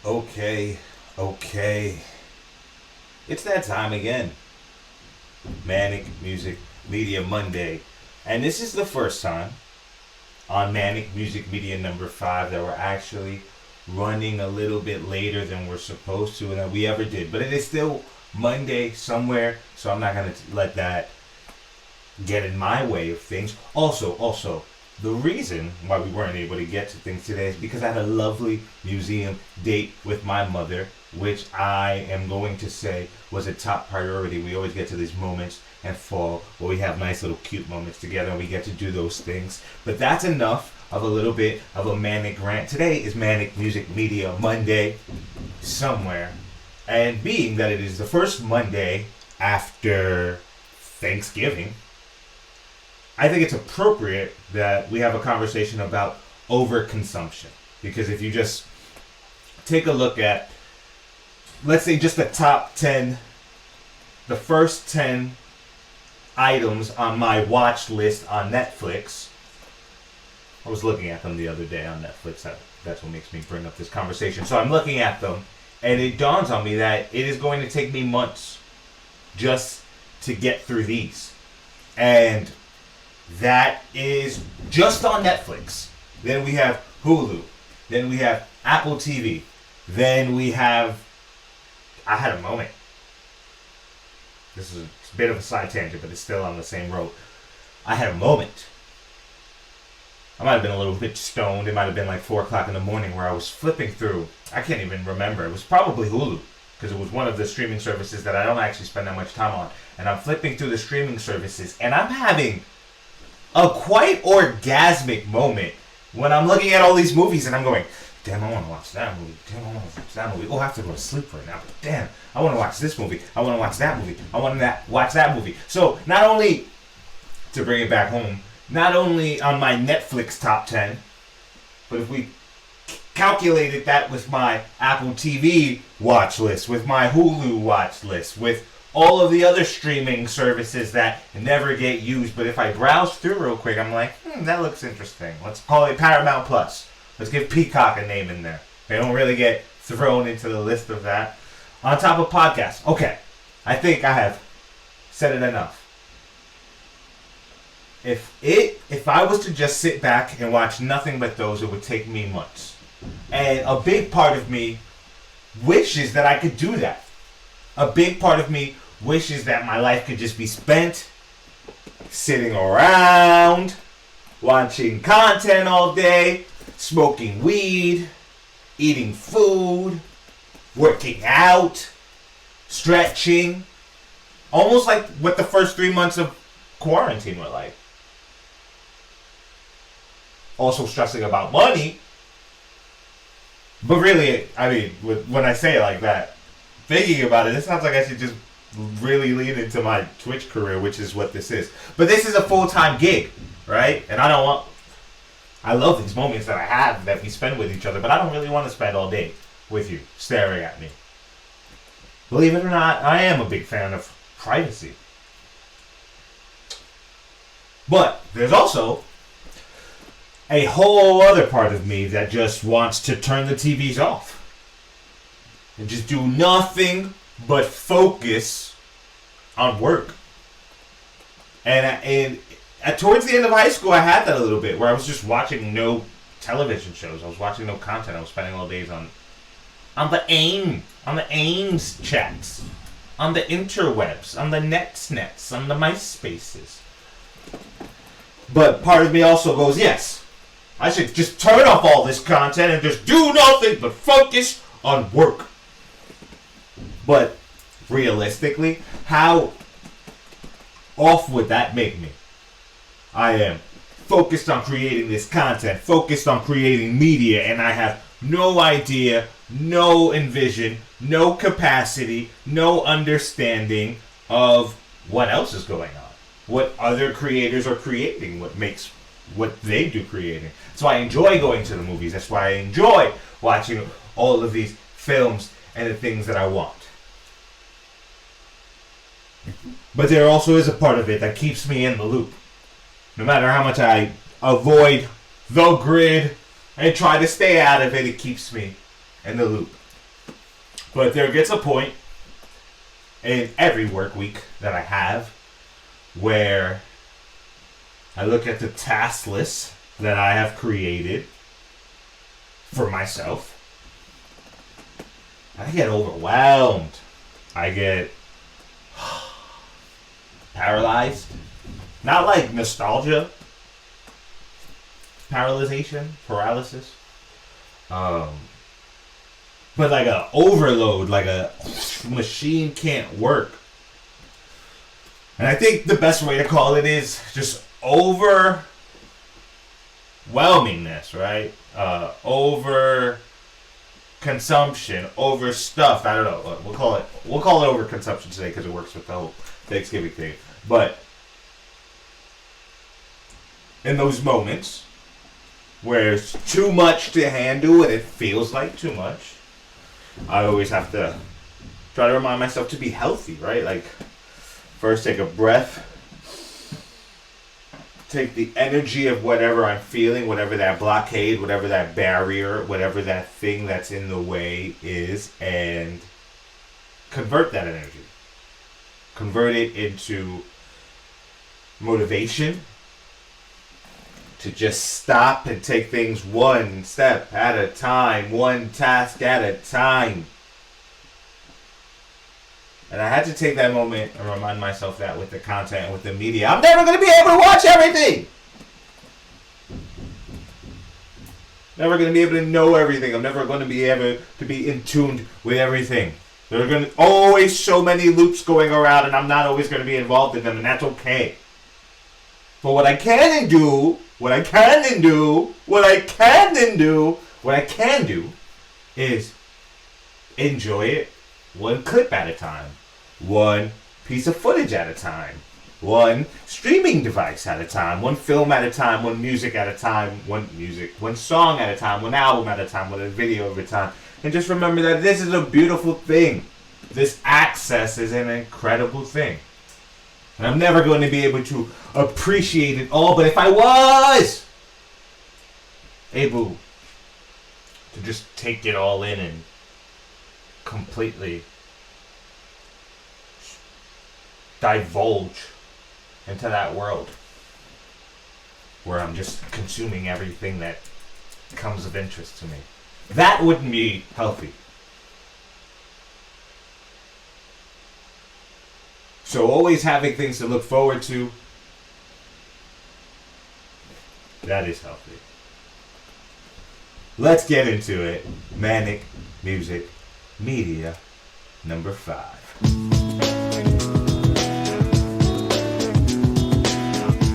Okay. It's that time again. Manic Music Media Monday. And this is the first time on Manic Music Media number 5 that we're actually running a little bit later than we're supposed to and that we ever did. But it is still Monday somewhere, so I'm not going to let that get in my way of things. Also, the reason why we weren't able to get to things today is because I had a lovely museum date with my mother, which I am going to say was a top priority. We always get to these moments in fall where we have nice little cute moments together and we get to do those things. But that's enough of a little bit of a manic rant. Today is Manic Music Media Monday somewhere. And being that it is the first Monday after Thanksgiving, I think it's appropriate that we have a conversation about overconsumption. Because if you just take a look at, let's say, just the top 10, the first 10 items on my watch list on Netflix. I was looking at them the other day on Netflix. That's what makes me bring up this conversation. So I'm looking at them, and it dawns on me that it is going to take me months just to get through these. And that is just on Netflix. Then we have Hulu. Then we have Apple TV. Then we have... I had a moment. This is a bit of a side tangent, but it's still on the same road. I had a moment. I might have been a little bit stoned. It might have been like 4 o'clock in the morning where I was flipping through. I can't even remember. It was probably Hulu, because it was one of the streaming services that I don't actually spend that much time on. And I'm flipping through the streaming services, and I'm having a quite orgasmic moment when I'm looking at all these movies and I'm going, damn, I want to watch that movie. Damn, I want to watch that movie. Oh, I have to go to sleep right now. But damn, I want to watch this movie. I want to watch that movie. I want to watch that movie. So not only, to bring it back home, not only on my Netflix top 10, but if we calculated that with my Apple TV watch list, with my Hulu watch list, with all of the other streaming services that never get used, but if I browse through real quick, I'm like, that looks interesting. Let's call it Paramount Plus. Let's give Peacock a name in there. They don't really get thrown into the list of that. On top of podcasts. Okay, I think I have said it enough. If I was to just sit back and watch nothing but those, it would take me months. And a big part of me wishes that I could do that. A big part of me wishes that my life could just be spent sitting around, watching content all day, smoking weed, eating food, working out, stretching. Almost like what the first 3 months of quarantine were like. Also stressing about money. But really, I mean, when I say it like that, thinking about it sounds like I should just really lean into my Twitch career, which is what this is. But this is a full-time gig, right? And I love these moments that I have that we spend with each other, but I don't really want to spend all day with you staring at me. Believe it or not, I am a big fan of privacy. But there's also a whole other part of me that just wants to turn the TVs off and just do nothing but focus on work. And towards the end of high school, I had that a little bit where I was just watching no television shows. I was watching no content. I was spending all days on the AIMS chats, on the interwebs, on the nets, on the MySpaces. But part of me also goes, yes, I should just turn off all this content and just do nothing but focus on work. But realistically, how off would that make me? I am focused on creating this content, focused on creating media, and I have no idea, no envision, no capacity, no understanding of what else is going on. What other creators are creating, what they do creating. That's why I enjoy going to the movies. That's why I enjoy watching all of these films and the things that I want. But there also is a part of it that keeps me in the loop. No matter how much I avoid the grid and try to stay out of it, it keeps me in the loop. But there gets a point in every work week that I have where I look at the task list that I have created for myself. I get overwhelmed. I get paralyzed. Not like nostalgia. Paralysis. But like a overload, like a machine can't work. And I think the best way to call it is just overwhelmingness, right? Over consumption, over stuff. I don't know. We'll call it overconsumption today because it works with the whole Thanksgiving thing. But in those moments where it's too much to handle and it feels like too much, I always have to try to remind myself to be healthy, right? Like, first take a breath, take the energy of whatever I'm feeling, whatever that blockade, whatever that barrier, whatever that thing that's in the way is, and convert that energy. Convert it into motivation to just stop and take things one step at a time, one task at a time. And I had to take that moment and remind myself that with the content and with the media, I'm never going to be able to watch everything. Never going to be able to know everything. I'm never going to be able to be in tune with everything. There are going to always so many loops going around, and I'm not always going to be involved in them, and that's okay. But what I can do is enjoy it one clip at a time, one piece of footage at a time, one streaming device at a time, one film at a time, one music at a time, one song at a time, one album at a time, one video at a time. And just remember that this is a beautiful thing. This access is an incredible thing. And I'm never going to be able to appreciate it all, but if I was able to just take it all in and completely divulge into that world where I'm just consuming everything that comes of interest to me, that wouldn't be healthy. So always having things to look forward to, that is healthy. Let's get into it. Manic Music Media number 5.